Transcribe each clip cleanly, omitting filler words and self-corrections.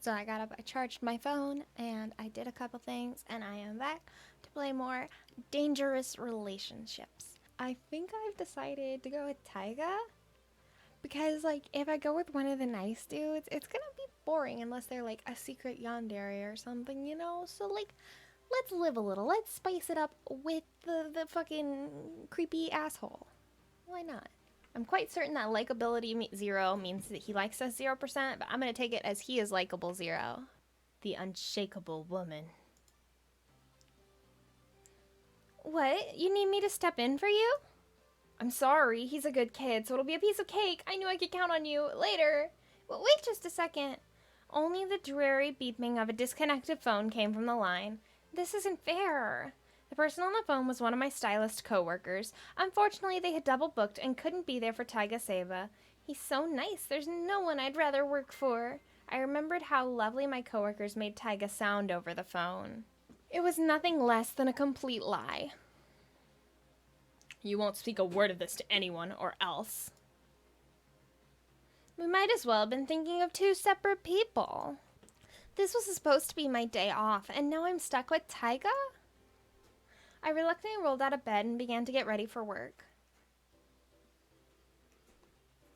So I got up, I charged my phone, and I did a couple things, and I am back to play more dangerous relationships. I think I've decided to go with Taiga because, like, if I go with one of the nice dudes, it's gonna be boring unless they're like a secret yandere or something, you know? So, like, let's live a little. Let's spice it up with the fucking creepy asshole. Why not? I'm quite certain that likability 0 means that he likes us 0%, but I'm gonna take it as he is likable 0. The unshakable woman. What? You need me to step in for you? I'm sorry, he's a good kid, so it'll be a piece of cake. I knew I could count on you. Later. Well, wait just a second. Only the dreary beeping of a disconnected phone came from the line. This isn't fair. The person on the phone was one of my stylist coworkers. Unfortunately, they had double booked and couldn't be there for Taiga Seba. He's so nice. There's no one I'd rather work for. I remembered how lovely my coworkers made Taiga sound over the phone. It was nothing less than a complete lie. You won't speak a word of this to anyone, or else. We might as well have been thinking of two separate people. This was supposed to be my day off, and now I'm stuck with Taiga? I reluctantly rolled out of bed and began to get ready for work.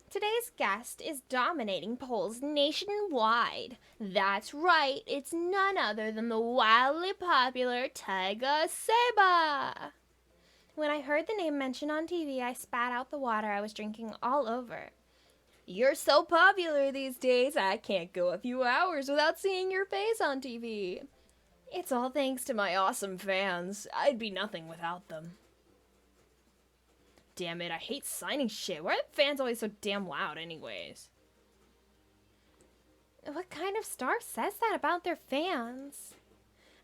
Today's guest is dominating polls nationwide. That's right, it's none other than the wildly popular Taiga Seba. When I heard the name mentioned on TV, I spat out the water I was drinking all over. You're so popular these days, I can't go a few hours without seeing your face on TV. It's all thanks to my awesome fans. I'd be nothing without them. Damn it, I hate signing shit. Why are the fans always so damn loud anyways? What kind of star says that about their fans?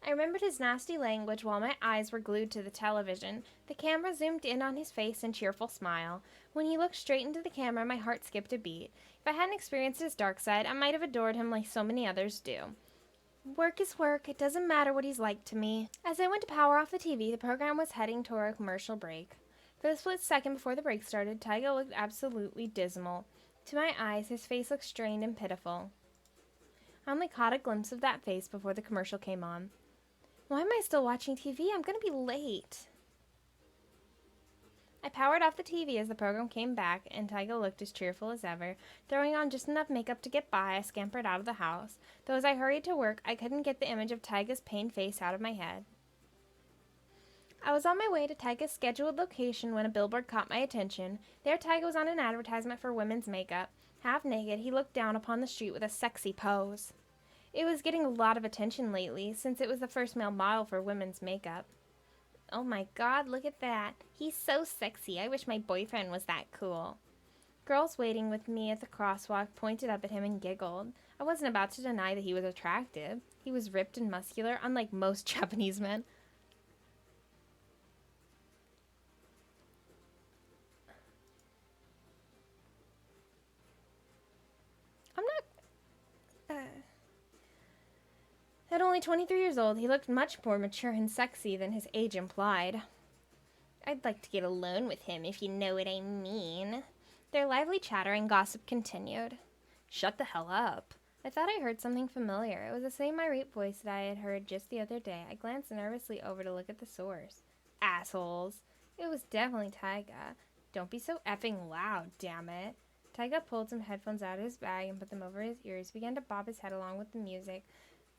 I remembered his nasty language while my eyes were glued to the television. The camera zoomed in on his face and cheerful smile. When he looked straight into the camera, my heart skipped a beat. If I hadn't experienced his dark side, I might have adored him like so many others do. Work is work. It doesn't matter what he's like to me. As I went to power off the TV, the program was heading toward a commercial break. For the split second before the break started, Taiga looked absolutely dismal. To my eyes, his face looked strained and pitiful. I only caught a glimpse of that face before the commercial came on. Why am I still watching TV? I'm going to be late. I powered off the TV as the program came back, and Taiga looked as cheerful as ever. Throwing on just enough makeup to get by, I scampered out of the house. Though as I hurried to work, I couldn't get the image of Taiga's pained face out of my head. I was on my way to Taiga's scheduled location when a billboard caught my attention. There Taiga was on an advertisement for women's makeup. Half naked, he looked down upon the street with a sexy pose. It was getting a lot of attention lately, since it was the first male model for women's makeup. Oh my god, look at that. He's so sexy. I wish my boyfriend was that cool. Girls waiting with me at the crosswalk pointed up at him and giggled. I wasn't about to deny that he was attractive. He was ripped and muscular, unlike most Japanese men. I'm not... At only 23 years old, he looked much more mature and sexy than his age implied. I'd like to get alone with him, if you know what I mean. Their lively chatter and gossip continued. Shut the hell up. I thought I heard something familiar. It was the same irate voice that I had heard just the other day. I glanced nervously over to look at the source. Assholes. It was definitely Taiga. Don't be so effing loud, damn it. Taiga pulled some headphones out of his bag and put them over his ears, began to bob his head along with the music.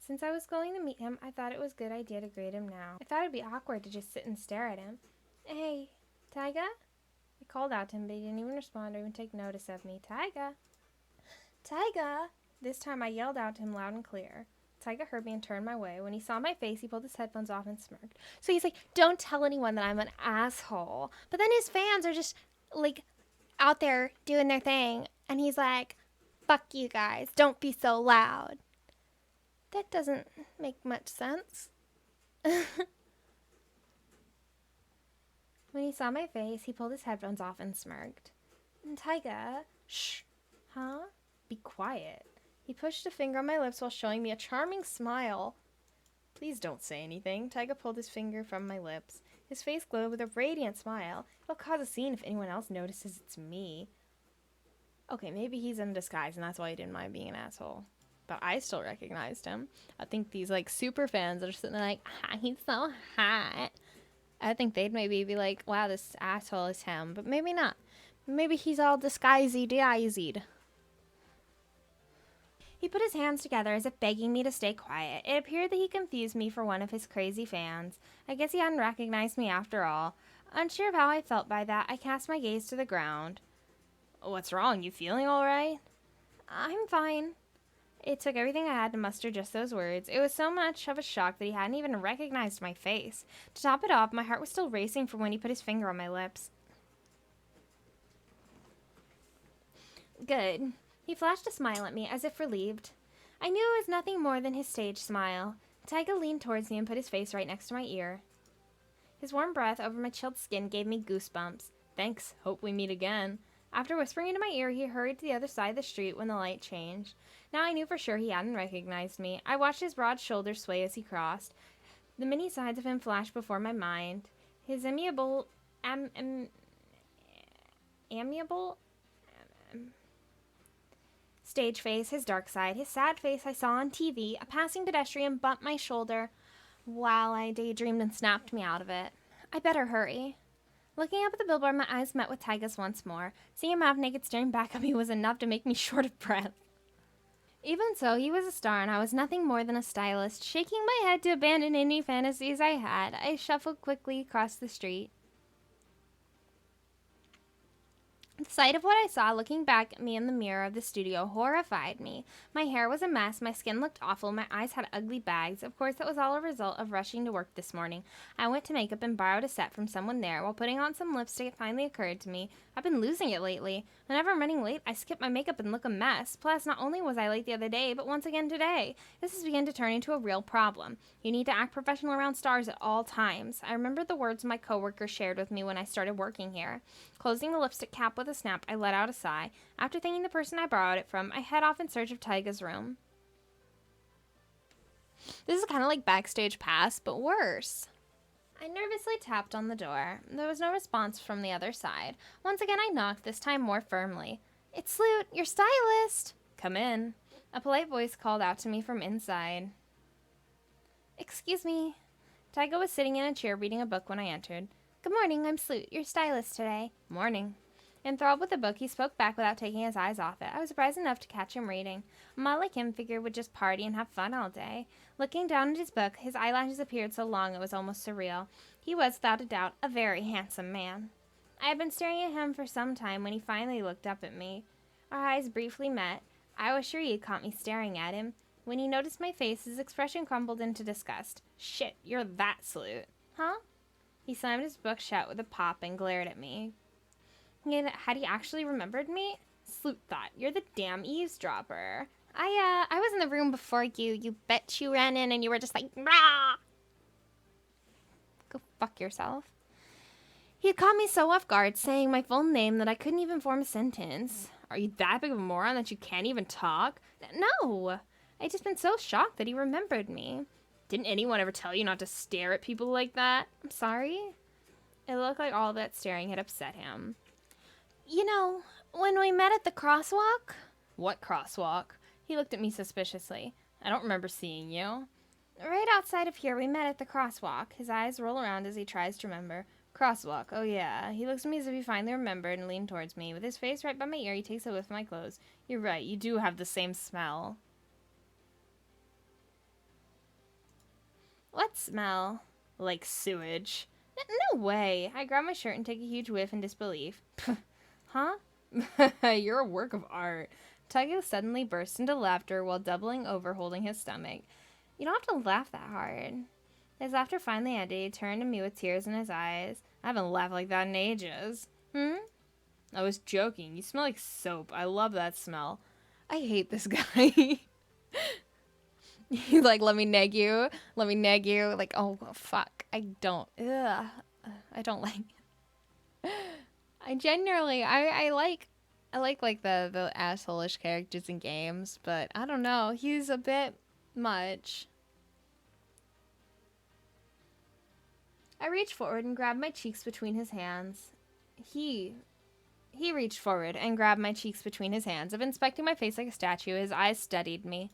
Since I was going to meet him, I thought it was a good idea to greet him now. I thought it'd be awkward to just sit and stare at him. Hey, Taiga? I called out to him, but he didn't even respond or even take notice of me. Taiga! Taiga! This time I yelled out to him loud and clear. Taiga heard me and turned my way. When he saw my face, he pulled his headphones off and smirked. So he's like, don't tell anyone that I'm an asshole. But then his fans are just, like, out there doing their thing. And he's like, fuck you guys. Don't be so loud. That doesn't make much sense. When he saw my face, he pulled his headphones off and smirked. Taiga, shh, huh? Be quiet. He pushed a finger on my lips while showing me a charming smile. Please don't say anything. Taiga pulled his finger from my lips. His face glowed with a radiant smile. It'll cause a scene if anyone else notices it's me. Okay, maybe he's in disguise and that's why he didn't mind being an asshole. but I still recognized him. I think these like super fans that are sitting there like, ah, he's so hot. I think they'd maybe be like, wow, this asshole is him, but maybe not. Maybe he's all disguised. He put his hands together as if begging me to stay quiet. It appeared that he confused me for one of his crazy fans. I guess he hadn't recognized me after all. Unsure of how I felt by that, I cast my gaze to the ground. What's wrong? You feeling all right? I'm fine. It took everything I had to muster just those words. It was so much of a shock that he hadn't even recognized my face. To top it off, my heart was still racing from when he put his finger on my lips. Good. He flashed a smile at me, as if relieved. I knew it was nothing more than his stage smile. Taiga leaned towards me and put his face right next to my ear. His warm breath over my chilled skin gave me goosebumps. Thanks. Hope we meet again. After whispering into my ear, he hurried to the other side of the street when the light changed. Now I knew for sure he hadn't recognized me. I watched his broad shoulders sway as he crossed. The many sides of him flashed before my mind. His amiable stage face, his dark side, his sad face I saw on TV. A passing pedestrian bumped my shoulder while I daydreamed and snapped me out of it. I better hurry. Looking up at the billboard, my eyes met with Taiga's once more. Seeing him half-naked staring back at me was enough to make me short of breath. Even so, he was a star, and I was nothing more than a stylist. Shaking my head to abandon any fantasies I had, I shuffled quickly across the street. The sight of what I saw looking back at me in the mirror of the studio horrified me. My hair was a mess, my skin looked awful, my eyes had ugly bags. Of course, that was all a result of rushing to work this morning. I went to makeup and borrowed a set from someone there. While putting on some lipstick, it finally occurred to me, I've been losing it lately. Whenever I'm running late, I skip my makeup and look a mess. Plus, not only was I late the other day, but once again today. This has begun to turn into a real problem. You need to act professional around stars at all times. I remembered the words my coworker shared with me when I started working here. Closing the lipstick cap with a snap, I let out a sigh. After thanking the person I borrowed it from, I head off in search of Taiga's room. This is kind of like Backstage Pass, but worse. I nervously tapped on the door. There was no response from the other side. Once again I knocked, this time more firmly. It's Sloot, your stylist! Come in. A polite voice called out to me from inside. Excuse me. Taiga was sitting in a chair reading a book when I entered. Good morning, I'm Sloot, your stylist today. Morning. Enthralled with the book, he spoke back without taking his eyes off it. I was surprised enough to catch him reading. A mod like him figured would just party and have fun all day. Looking down at his book, his eyelashes appeared so long it was almost surreal. He was, without a doubt, a very handsome man. I had been staring at him for some time when he finally looked up at me. Our eyes briefly met. I was sure he had caught me staring at him. When he noticed my face, his expression crumbled into disgust. Shit, you're that Sloot. Huh? He slammed his book shut with a pop and glared at me. Had he actually remembered me? Sloot thought, you're the damn eavesdropper. I was in the room before you. You bet you ran in and you were just like, rah! Go fuck yourself. He had caught me so off guard, saying my full name that I couldn't even form a sentence. Are you that big of a moron that you can't even talk? No! I'd just been so shocked that he remembered me. Didn't anyone ever tell you not to stare at people like that? I'm sorry. It looked like all that staring had upset him. You know, when we met at the crosswalk... What crosswalk? He looked at me suspiciously. I don't remember seeing you. Right outside of here, we met at the crosswalk. His eyes roll around as he tries to remember. Crosswalk, oh yeah. He looks at me as if he finally remembered and leaned towards me. With his face right by my ear, he takes a whiff of my clothes. You're right, you do have the same smell. What smell? Like sewage. No way. I grab my shirt and take a huge whiff in disbelief. Huh? You're a work of art. Taiga suddenly burst into laughter while doubling over holding his stomach. You don't have to laugh that hard. His laughter finally ended. He turned to me with tears in his eyes. I haven't laughed like that in ages. I was joking. You smell like soap. I love that smell. I hate this guy. He's like, let me neg you. Let me neg you. Like, oh, fuck. I don't. Ugh. I don't like it. I genuinely, I like the asshole-ish characters in games, but I don't know. He's a bit much. I reached forward and grabbed my cheeks between his hands. He reached forward and grabbed my cheeks between his hands. Of inspecting my face like a statue, his eyes studied me.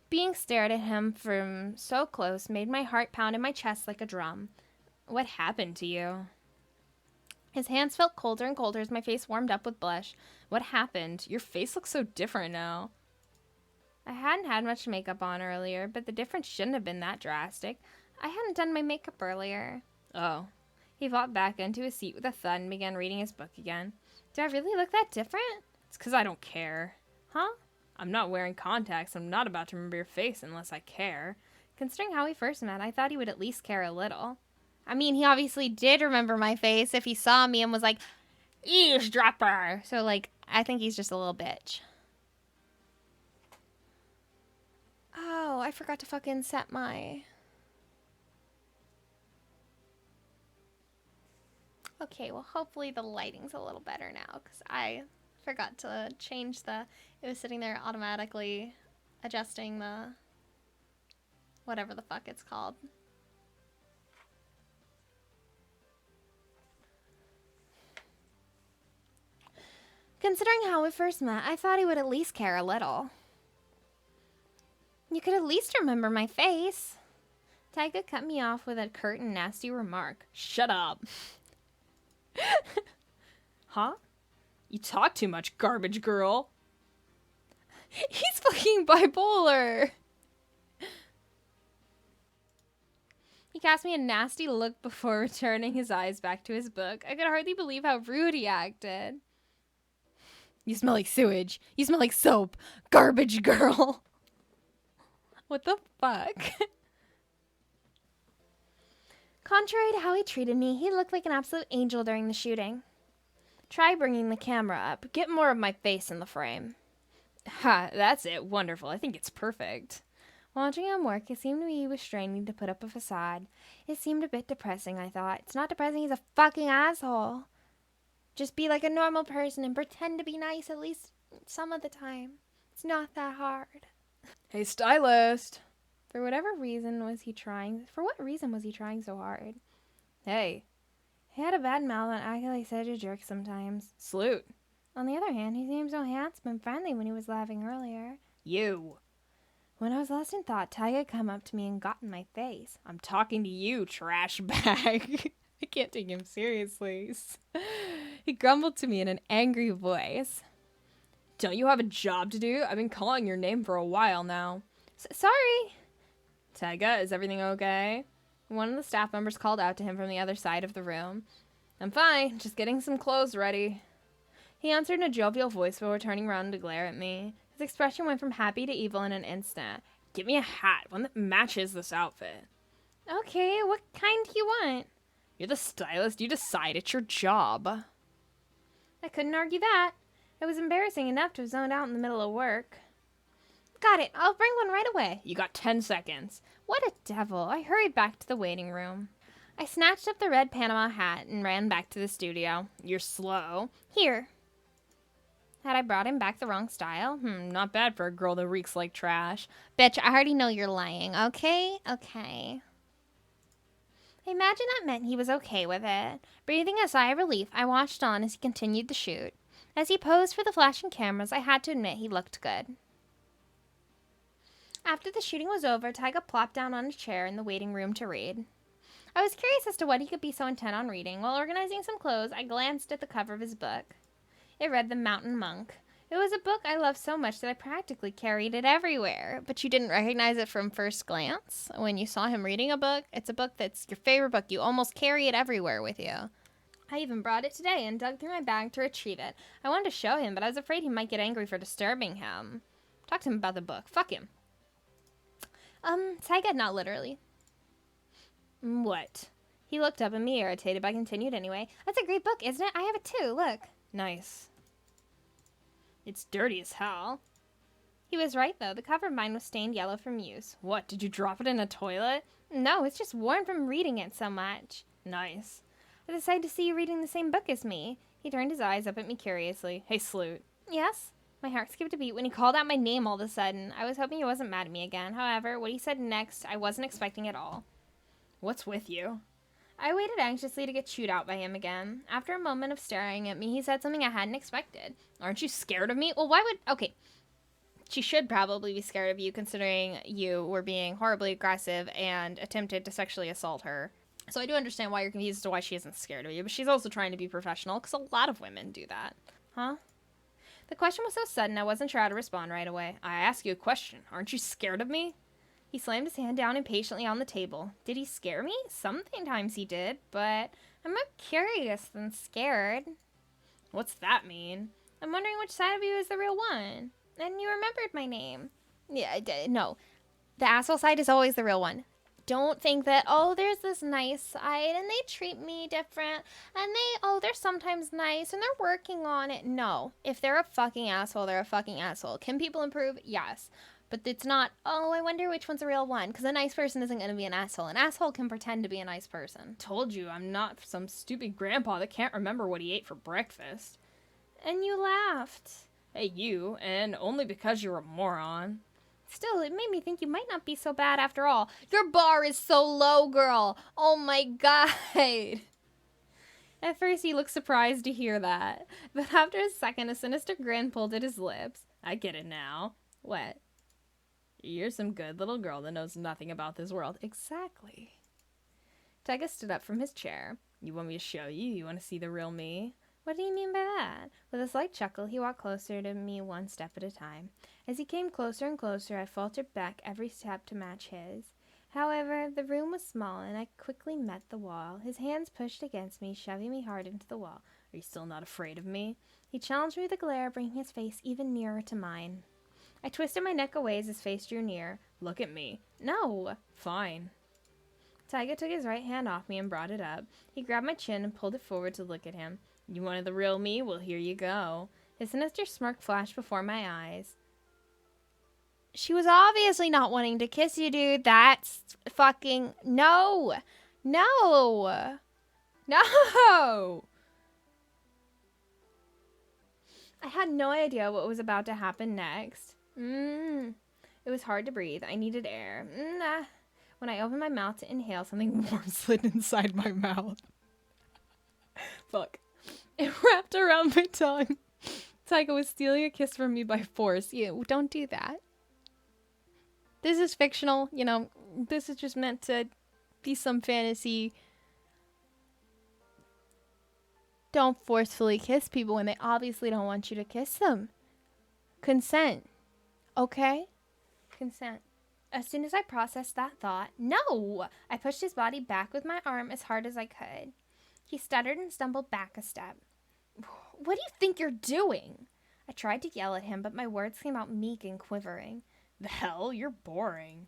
Being stared at him from so close made my heart pound in my chest like a drum. What happened to you? His hands felt colder and colder as my face warmed up with blush. What happened? Your face looks so different now. I hadn't had much makeup on earlier, but the difference shouldn't have been that drastic. I hadn't done my makeup earlier. Oh. He flopped back into his seat with a thud and began reading his book again. Do I really look that different? It's 'cause I don't care. Huh? I'm not wearing contacts. I'm not about to remember your face unless I care. Considering how we first met, I thought he would at least care a little. I mean, he obviously did remember my face if he saw me and was like, eavesdropper. So, like, I think he's just a little bitch. Oh, I forgot to fucking set my... Okay, well, hopefully the lighting's a little better now, because I forgot to change the... It was sitting there automatically adjusting the... whatever the fuck it's called. Considering how we first met, I thought he would at least care a little. You could at least remember my face. Tyga cut me off with a curt and nasty remark. Shut up. Huh? You talk too much, garbage girl. He's fucking bipolar. He cast me a nasty look before returning his eyes back to his book. I could hardly believe how rude he acted. You smell like sewage. You smell like soap. Garbage girl. What the fuck? Contrary to how he treated me, he looked like an absolute angel during the shooting. Try bringing the camera up. Get more of my face in the frame. Ha, that's it. Wonderful. I think it's perfect. Watching him work, it seemed to me he was straining to put up a facade. It seemed a bit depressing, I thought. It's not depressing, he's a fucking asshole. Just be like a normal person and pretend to be nice at least some of the time. It's not that hard. Hey, stylist. For what reason was he trying so hard? Hey. He had a bad mouth and acted like such a jerk sometimes. Salute. On the other hand, he seemed so handsome and friendly when he was laughing earlier. You. When I was lost in thought, Tyga had come up to me and got in my face. I'm talking to you, trash bag. I can't take him seriously. He grumbled to me in an angry voice. Don't you have a job to do? I've been calling your name for a while now. Sorry. Tyga, is everything okay? One of the staff members called out to him from the other side of the room. I'm fine, just getting some clothes ready. He answered in a jovial voice before turning around to glare at me. His expression went from happy to evil in an instant. Get me a hat, one that matches this outfit. Okay, what kind do you want? You're the stylist, you decide, it's your job. I couldn't argue that. It was embarrassing enough to have zoned out in the middle of work. Got it, I'll bring one right away. You got 10 seconds. What a devil. I hurried back to the waiting room. I snatched up the red Panama hat and ran back to the studio. You're slow. Here. Had I brought him back the wrong style? Not bad for a girl that reeks like trash. Bitch, I already know you're lying, okay? Okay. I imagine that meant he was okay with it. Breathing a sigh of relief, I watched on as he continued the shoot. As he posed for the flashing cameras, I had to admit he looked good. After the shooting was over, Tyga plopped down on a chair in the waiting room to read. I was curious as to what he could be so intent on reading. While organizing some clothes, I glanced at the cover of his book. It read The Mountain Monk. It was a book I loved so much that I practically carried it everywhere. But you didn't recognize it from first glance? When you saw him reading a book, it's a book that's your favorite book. You almost carry it everywhere with you. I even brought it today and dug through my bag to retrieve it. I wanted to show him, but I was afraid he might get angry for disturbing him. Talk to him about the book. Fuck him. Tyga, not literally. What? He looked up at me, irritated, but I continued anyway. That's a great book, isn't it? I have it too, look. Nice. It's dirty as hell. He was right, though. The cover of mine was stained yellow from use. What, did you drop it in a toilet? No, it's just worn from reading it so much. Nice. I decided to see you reading the same book as me. He turned his eyes up at me curiously. Hey, Sloot. Yes? My heart skipped a beat when he called out my name all of a sudden. I was hoping he wasn't mad at me again. However, what he said next, I wasn't expecting at all. What's with you? I waited anxiously to get chewed out by him again. After a moment of staring at me, he said something I hadn't expected. Aren't you scared of me? Well, why would... Okay. She should probably be scared of you, considering you were being horribly aggressive and attempted to sexually assault her. So I do understand why you're confused as to why she isn't scared of you, but she's also trying to be professional, because a lot of women do that. Huh? The question was so sudden I wasn't sure how to respond right away. I ask you a question. Aren't you scared of me? He slammed his hand down impatiently on the table. Did he scare me? Sometimes he did, but I'm more curious than scared. What's that mean? I'm wondering which side of you is the real one. And you remembered my name. Yeah, no. The asshole side is always the real one. Don't think that, oh, there's this nice side and they treat me different and they're sometimes nice and they're working on it. No. If they're a fucking asshole, they're a fucking asshole. Can people improve? Yes. But it's not, oh, I wonder which one's the real one, because a nice person isn't going to be an asshole. An asshole can pretend to be a nice person. Told you, I'm not some stupid grandpa that can't remember what he ate for breakfast. And you laughed. Hey, you, and only because you're a moron. Still, it made me think you might not be so bad after all. Your bar is so low, girl. Oh my god. At first, he looked surprised to hear that. But after a second, a sinister grin pulled at his lips. I get it now. What? You're some good little girl that knows nothing about this world. Exactly. Tyga stood up from his chair. You want me to show you? You want to see the real me? What do you mean by that? With a slight chuckle, he walked closer to me one step at a time. As he came closer and closer, I faltered back every step to match his. However, the room was small, and I quickly met the wall. His hands pushed against me, shoving me hard into the wall. Are you still not afraid of me? He challenged me with a glare, bringing his face even nearer to mine. I twisted my neck away as his face drew near. Look at me. No. Fine. Tyga took his right hand off me and brought it up. He grabbed my chin and pulled it forward to look at him. You wanted the real me? Well, here you go. His sinister smirk flashed before my eyes. She was obviously not wanting to kiss you, dude. That's fucking... No. No. No. I had no idea what was about to happen next. It was hard to breathe. I needed air. When I opened my mouth to inhale, something warm slid inside my mouth. Fuck. It wrapped around my tongue. Tyga was stealing a kiss from me by force. You don't do that. This is fictional. You know, this is just meant to be some fantasy. Don't forcefully kiss people when they obviously don't want you to kiss them. Consent. Okay? Consent. As soon as I processed that thought, no! I pushed his body back with my arm as hard as I could. He stuttered and stumbled back a step. What do you think you're doing? I tried to yell at him, but my words came out meek and quivering. The hell? You're boring.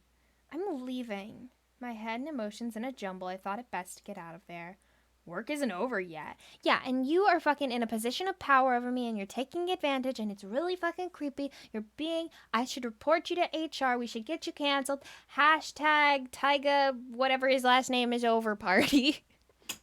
I'm leaving. My head and emotions in a jumble, I thought it best to get out of there. Work isn't over yet. Yeah, and you are fucking in a position of power over me and you're taking advantage and it's really fucking creepy. I should report you to HR. We should get you canceled. Hashtag Tyga, whatever his last name is, over party.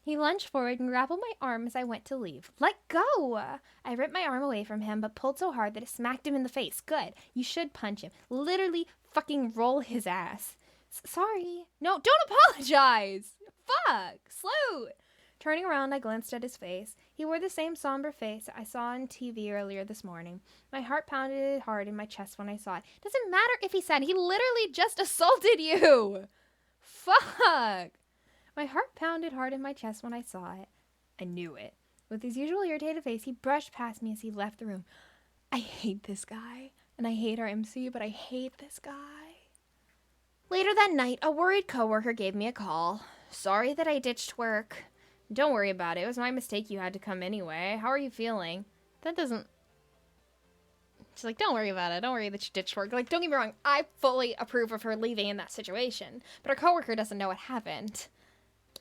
He lunged forward and grappled my arm as I went to leave. Let go! I ripped my arm away from him, but pulled so hard that it smacked him in the face. Good. You should punch him. Literally fucking roll his ass. Sorry. No, don't apologize! Fuck! Sloot! Turning around, I glanced at his face. He wore the same somber face I saw on TV earlier this morning. My heart pounded hard in my chest when I saw it. Doesn't matter if he said he literally just assaulted you! Fuck! My heart pounded hard in my chest when I saw it. I knew it. With his usual irritated face, he brushed past me as he left the room. I hate this guy. And I hate our MC, but I hate this guy. Later that night, a worried coworker gave me a call. Sorry that I ditched work. Don't worry about it. It was my mistake you had to come anyway. How are you feeling? That doesn't... She's like, don't worry about it. Don't worry that you ditched work. Like, don't get me wrong. I fully approve of her leaving in that situation. But her coworker doesn't know what happened.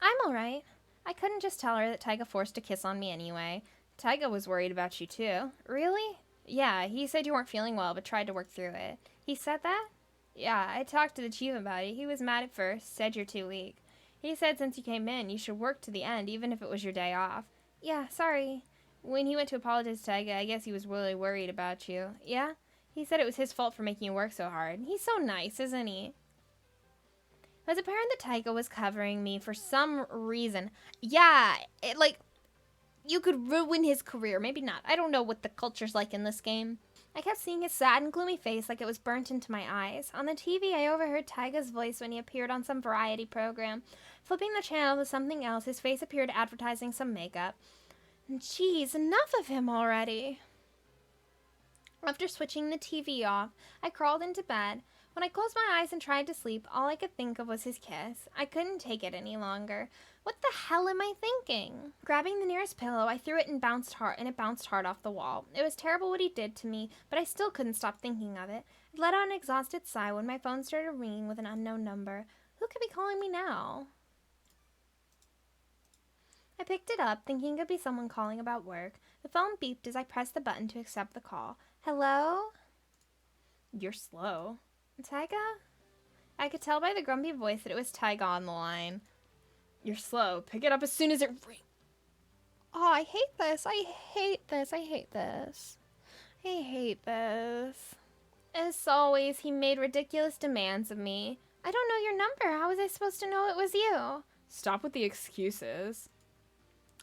I'm alright. I couldn't just tell her that Tyga forced a kiss on me anyway. Tyga was worried about you too. Really? Yeah, he said you weren't feeling well, but tried to work through it. He said that? Yeah, I talked to the chief about it. He was mad at first, said you're too weak. He said since you came in, you should work to the end, even if it was your day off. Yeah, sorry. When he went to apologize to Tyga, I guess he was really worried about you. Yeah? He said it was his fault for making you work so hard. He's so nice, isn't he? It was apparent that Tyga was covering me for some reason. Yeah, you could ruin his career. Maybe not. I don't know what the culture's like in this game. I kept seeing his sad and gloomy face like it was burnt into my eyes. On the TV, I overheard Tyga's voice when he appeared on some variety program. Flipping the channel to something else, his face appeared advertising some makeup. Jeez, enough of him already. After switching the TV off, I crawled into bed. When I closed my eyes and tried to sleep, all I could think of was his kiss. I couldn't take it any longer. What the hell am I thinking? Grabbing the nearest pillow, I threw it and it bounced hard off the wall. It was terrible what he did to me, but I still couldn't stop thinking of it. I let out an exhausted sigh when my phone started ringing with an unknown number. Who could be calling me now? I picked it up, thinking it could be someone calling about work. The phone beeped as I pressed the button to accept the call. Hello? You're slow. Tyga? I could tell by the grumpy voice that it was Tyga on the line. You're slow. Pick it up as soon as it rings. Oh, I hate this. I hate this. I hate this. I hate this. As always, he made ridiculous demands of me. I don't know your number. How was I supposed to know it was you? Stop with the excuses.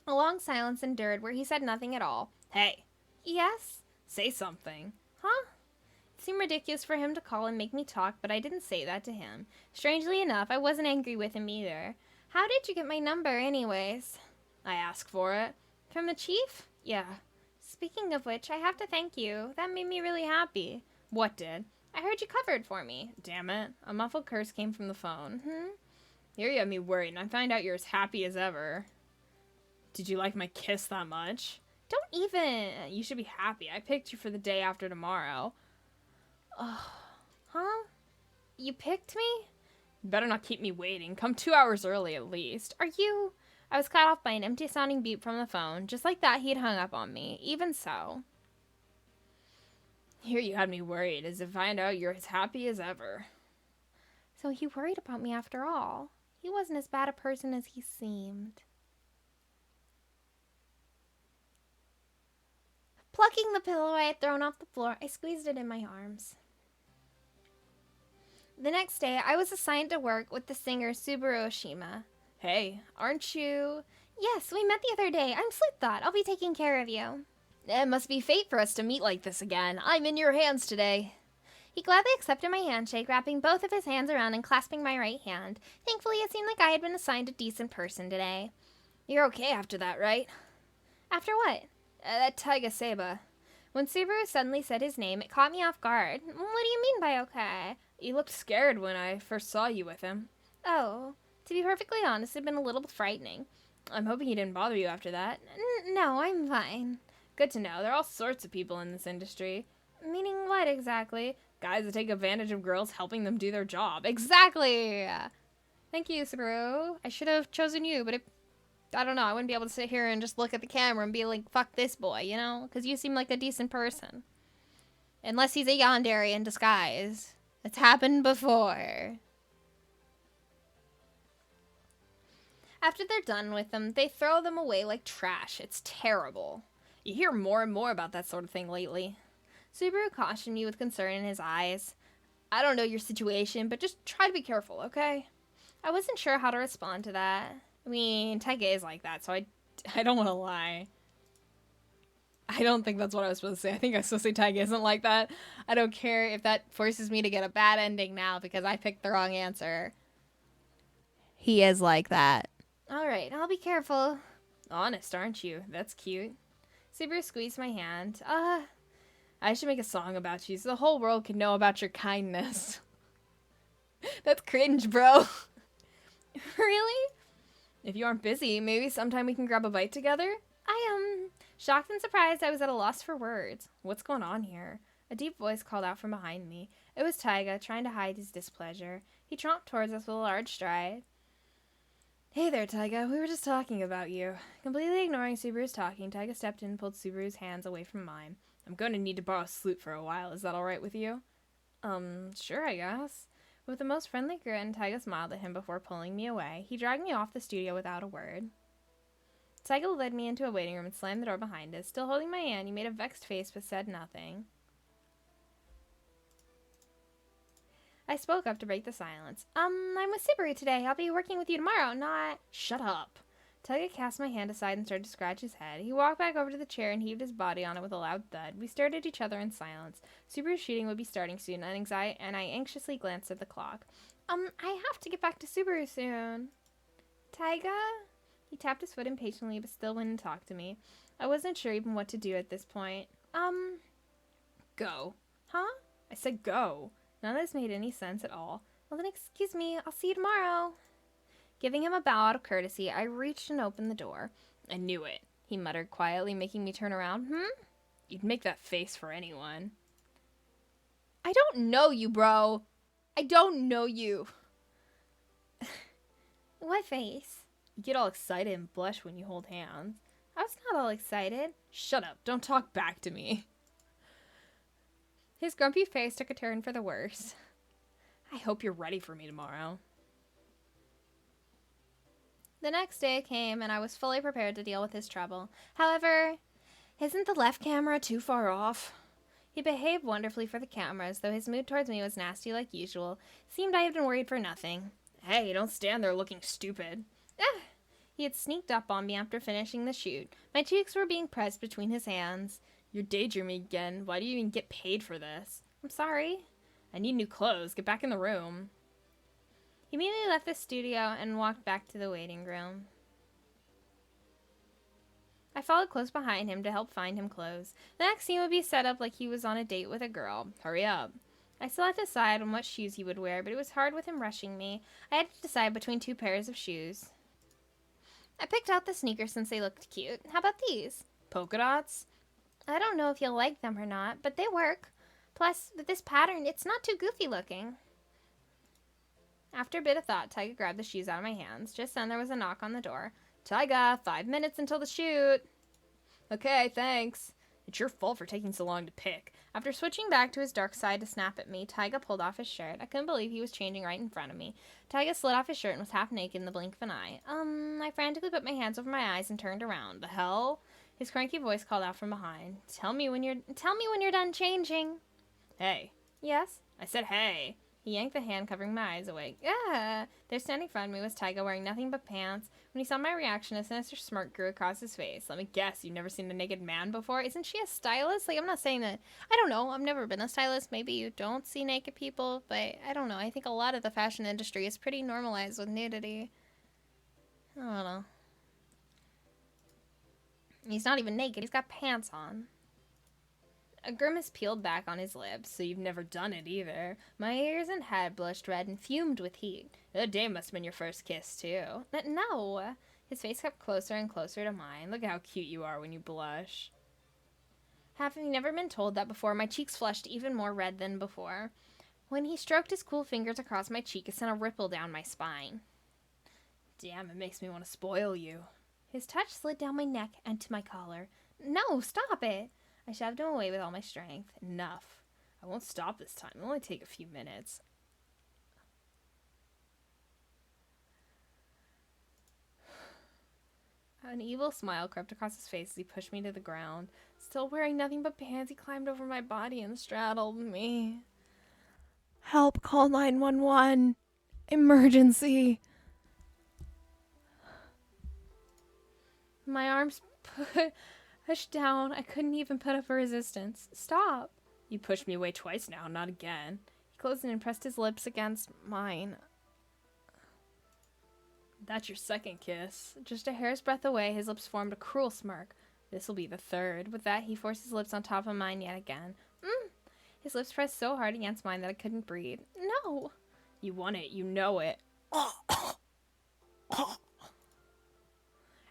A long silence endured where he said nothing at all. Hey. Yes? Say something. Huh? It seemed ridiculous for him to call and make me talk, but I didn't say that to him. Strangely enough, I wasn't angry with him either. How did you get my number, anyways? I asked for it. From the chief? Yeah. Speaking of which, I have to thank you. That made me really happy. What did? I heard you covered for me. Damn it. A muffled curse came from the phone. Here you have me worried, and I find out you're as happy as ever. Did you like my kiss that much? Don't even. You should be happy. I picked you for the day after tomorrow. Huh? You picked me? You better not keep me waiting. Come 2 hours early at least. Are you... I was cut off by an empty-sounding beep from the phone. Just like that, he'd hung up on me. Even so. Here you had me worried, as if I find out you're as happy as ever. So he worried about me after all. He wasn't as bad a person as he seemed. Plucking the pillow I had thrown off the floor, I squeezed it in my arms. The next day, I was assigned to work with the singer Subaru Oshima. Hey, aren't you... Yes, we met the other day. I'm Sleuth Thought. I'll be taking care of you. It must be fate for us to meet like this again. I'm in your hands today. He gladly accepted my handshake, wrapping both of his hands around and clasping my right hand. Thankfully, it seemed like I had been assigned a decent person today. You're okay after that, right? After what? That Taiga Seba. When Subaru suddenly said his name, it caught me off guard. What do you mean by okay? You looked scared when I first saw you with him. Oh, to be perfectly honest, it had been a little frightening. I'm hoping he didn't bother you after that. No, I'm fine. Good to know. There are all sorts of people in this industry. Meaning what exactly? Guys that take advantage of girls helping them do their job. Exactly! Thank you, Subaru. I should have chosen you, but I don't know. I wouldn't be able to sit here and just look at the camera and be like, fuck this boy, you know? Because you seem like a decent person. Unless he's a yandere in disguise. It's happened before. After they're done with them, they throw them away like trash. It's terrible. You hear more and more about that sort of thing lately. Subaru cautioned me with concern in his eyes. I don't know your situation, but just try to be careful, okay? I wasn't sure how to respond to that. I mean, Taiga is like that, so I don't want to lie. I don't think that's what I was supposed to say. I think I was supposed to say Taiga isn't like that. I don't care if that forces me to get a bad ending now because I picked the wrong answer. He is like that. Alright, I'll be careful. Honest, aren't you? That's cute. Subaru squeezed my hand. I should make a song about you so the whole world can know about your kindness. That's cringe, bro. Really? If you aren't busy, maybe sometime we can grab a bite together? I am shocked and surprised I was at a loss for words. What's going on here? A deep voice called out from behind me. It was Taiga, trying to hide his displeasure. He tromped towards us with a large stride. Hey there, Taiga. We were just talking about you. Completely ignoring Subaru's talking, Taiga stepped in and pulled Subaru's hands away from mine. I'm going to need to borrow a flute for a while. Is that alright with you? Sure, I guess. With the most friendly grin, Taiga smiled at him before pulling me away. He dragged me off the studio without a word. Taiga led me into a waiting room and slammed the door behind us. Still holding my hand, he made a vexed face but said nothing. I spoke up to break the silence. I'm with Subaru today. I'll be working with you tomorrow, not... Shut up. Tyga cast my hand aside and started to scratch his head. He walked back over to the chair and heaved his body on it with a loud thud. We stared at each other in silence. Subaru's shooting would be starting soon, and I anxiously glanced at the clock. I have to get back to Subaru soon. Tyga? He tapped his foot impatiently, but still wouldn't talk to me. I wasn't sure even what to do at this point. Go. Huh? I said go. None of this made any sense at all. Well then, excuse me, I'll see you tomorrow. Giving him a bow out of courtesy, I reached and opened the door. I knew it, he muttered quietly, making me turn around. You'd make that face for anyone. I don't know you, bro. I don't know you. What face? You get all excited and blush when you hold hands. I was not all excited. Shut up. Don't talk back to me. His grumpy face took a turn for the worse. I hope you're ready for me tomorrow. The next day came, and I was fully prepared to deal with his trouble. However, isn't the left camera too far off? He behaved wonderfully for the cameras, though his mood towards me was nasty like usual. Seemed I had been worried for nothing. Hey, don't stand there looking stupid. He had sneaked up on me after finishing the shoot. My cheeks were being pressed between his hands. You're daydreaming again. Why do you even get paid for this? I'm sorry. I need new clothes. Get back in the room. He immediately left the studio and walked back to the waiting room. I followed close behind him to help find him clothes. The next scene would be set up like he was on a date with a girl. Hurry up. I still had to decide on what shoes he would wear, but it was hard with him rushing me. I had to decide between two pairs of shoes. I picked out the sneakers since they looked cute. How about these? Polka dots? I don't know if you'll like them or not, but they work. Plus, with this pattern, it's not too goofy looking. After a bit of thought, Tyga grabbed the shoes out of my hands. Just then, there was a knock on the door. Tyga, 5 minutes until the shoot. Okay, thanks. It's your fault for taking so long to pick. After switching back to his dark side to snap at me, Tyga pulled off his shirt. I couldn't believe he was changing right in front of me. Tyga slid off his shirt and was half naked in the blink of an eye. I frantically put my hands over my eyes and turned around. The hell? His cranky voice called out from behind. Tell me when you're done changing. Hey. Yes? I said hey. He yanked the hand covering my eyes away. There standing in front of me was Tyga wearing nothing but pants. When he saw my reaction, a sinister smirk grew across his face. Let me guess, you've never seen a naked man before? Isn't she a stylist? Like, I'm not saying that. I don't know. I've never been a stylist. Maybe you don't see naked people, but I don't know. I think a lot of the fashion industry is pretty normalized with nudity. I don't know. He's not even naked. He's got pants on. A grimace peeled back on his lips. So you've never done it either. My ears and head blushed red and fumed with heat. That day must have been your first kiss, too. No. His face kept closer and closer to mine. Look at how cute you are when you blush. Having never been told that before, my cheeks flushed even more red than before. When he stroked his cool fingers across my cheek, it sent a ripple down my spine. Damn, it makes me want to spoil you. His touch slid down my neck and to my collar. No, stop it. I shoved him away with all my strength. Enough. I won't stop this time. It'll only take a few minutes. An evil smile crept across his face as he pushed me to the ground. Still wearing nothing but pants, he climbed over my body and straddled me. Help, call 911. Emergency. My arms pushed down. I couldn't even put up a resistance. Stop. You pushed me away twice now, not again. He closed in and pressed his lips against mine. That's your second kiss. Just a hair's breadth away, his lips formed a cruel smirk. This'll be the third. With that, he forced his lips on top of mine yet again. His lips pressed so hard against mine that I couldn't breathe. No. You want it. You know it.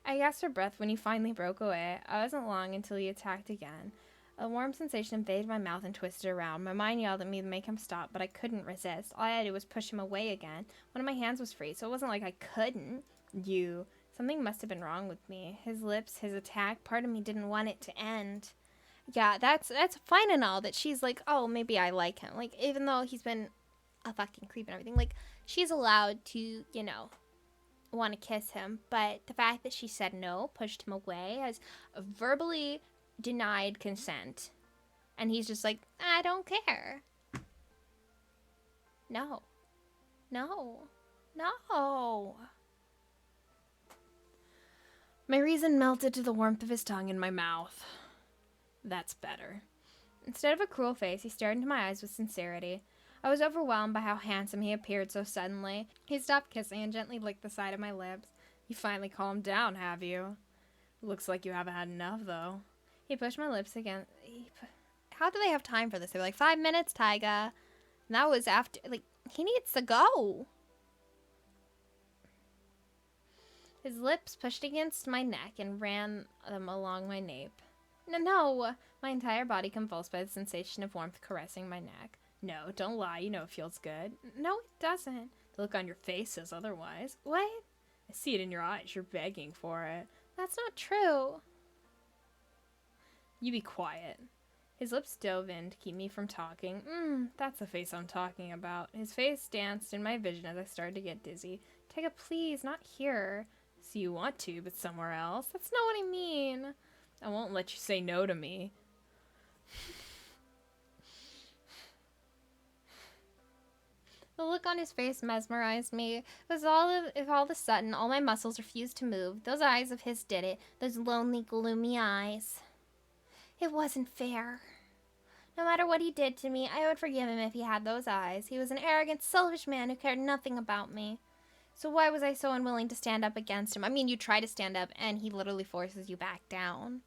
I gasped for breath when he finally broke away. I wasn't long until he attacked again. A warm sensation invaded my mouth and twisted around. My mind yelled at me to make him stop, but I couldn't resist. All I had to do was push him away again. One of my hands was free, so it wasn't like I couldn't. Something must have been wrong with me. His lips, his attack, part of me didn't want it to end. Yeah, that's fine and all that she's like, oh, maybe I like him. Like, even though he's been a fucking creep and everything, like, she's allowed to, want to kiss him. But the fact that she said no, pushed him away, has verbally denied consent. And he's just like, I don't care. No. No. No. My reason melted to the warmth of his tongue in my mouth. That's better. Instead of a cruel face, he stared into my eyes with sincerity. I was overwhelmed by how handsome he appeared so suddenly. He stopped kissing and gently licked the side of my lips. You finally calmed down, have you? Looks like you haven't had enough, though. He pushed my lips against... How do they have time for this? They were like, 5 minutes, Tyga. And that was after... Like, he needs to go. His lips pushed against my neck and ran them along my nape. No. My entire body convulsed by the sensation of warmth caressing my neck. No, don't lie. You know it feels good. No, it doesn't. The look on your face says otherwise. What? I see it in your eyes. You're begging for it. That's not true. You be quiet. His lips dove in to keep me from talking. That's the face I'm talking about. His face danced in my vision as I started to get dizzy. Tyga, please, not here. So you want to, but somewhere else? That's not what I mean. I won't let you say no to me. The look on his face mesmerized me. It was all of a sudden, all my muscles refused to move. Those eyes of his did it. Those lonely, gloomy eyes. It wasn't fair. No matter what he did to me, I would forgive him if he had those eyes. He was an arrogant, selfish man who cared nothing about me. So why was I so unwilling to stand up against him? I mean, you try to stand up, and he literally forces you back down.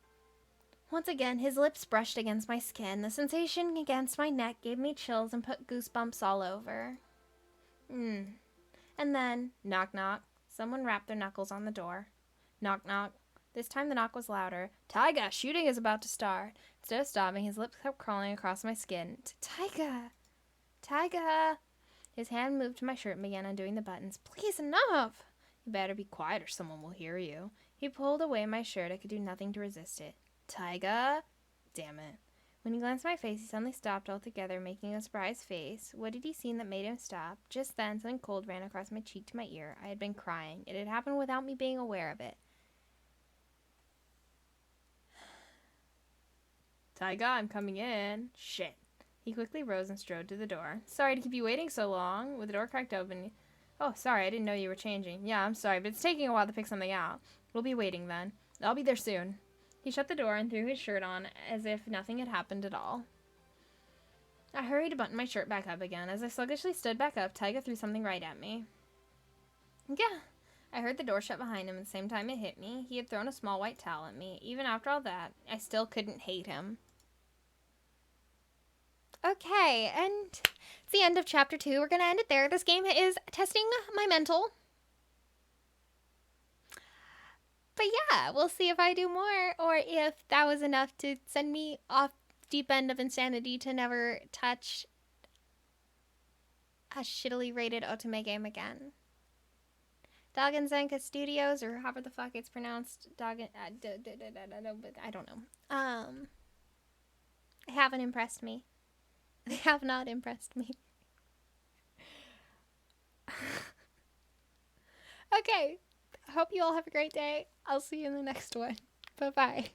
Once again, his lips brushed against my skin. The sensation against my neck gave me chills and put goosebumps all over. And then, knock knock, someone rapped their knuckles on the door. Knock knock. This time the knock was louder. Tyga, shooting is about to start. Instead of stopping, his lips kept crawling across my skin. Tyga! Tyga! His hand moved to my shirt and began undoing the buttons. Please, enough! You better be quiet or someone will hear you. He pulled away my shirt. I could do nothing to resist it. Tyga? Damn it. When he glanced at my face, he suddenly stopped altogether, making a surprised face. What did he see that made him stop? Just then, something cold ran across my cheek to my ear. I had been crying. It had happened without me being aware of it. Tyga, I'm coming in. Shit. He quickly rose and strode to the door. Sorry to keep you waiting so long. With the door cracked open. Oh, sorry, I didn't know you were changing. Yeah, I'm sorry, but it's taking a while to pick something out. We'll be waiting then. I'll be there soon. He shut the door and threw his shirt on as if nothing had happened at all. I hurried to button my shirt back up again. As I sluggishly stood back up, Tyga threw something right at me. Yeah. I heard the door shut behind him, and the same time it hit me, he had thrown a small white towel at me. Even after all that, I still couldn't hate him. Okay, and it's the end of chapter 2. We're going to end it there. This game is testing my mental. But yeah, we'll see if I do more, or if that was enough to send me off deep end of insanity to never touch a shittily rated Otome game again. Dogen Zenka Studios, or however the fuck it's pronounced, Dogen, I don't know. They haven't impressed me. They have not impressed me. Okay, I hope you all have a great day. I'll see you in the next one. Bye-bye.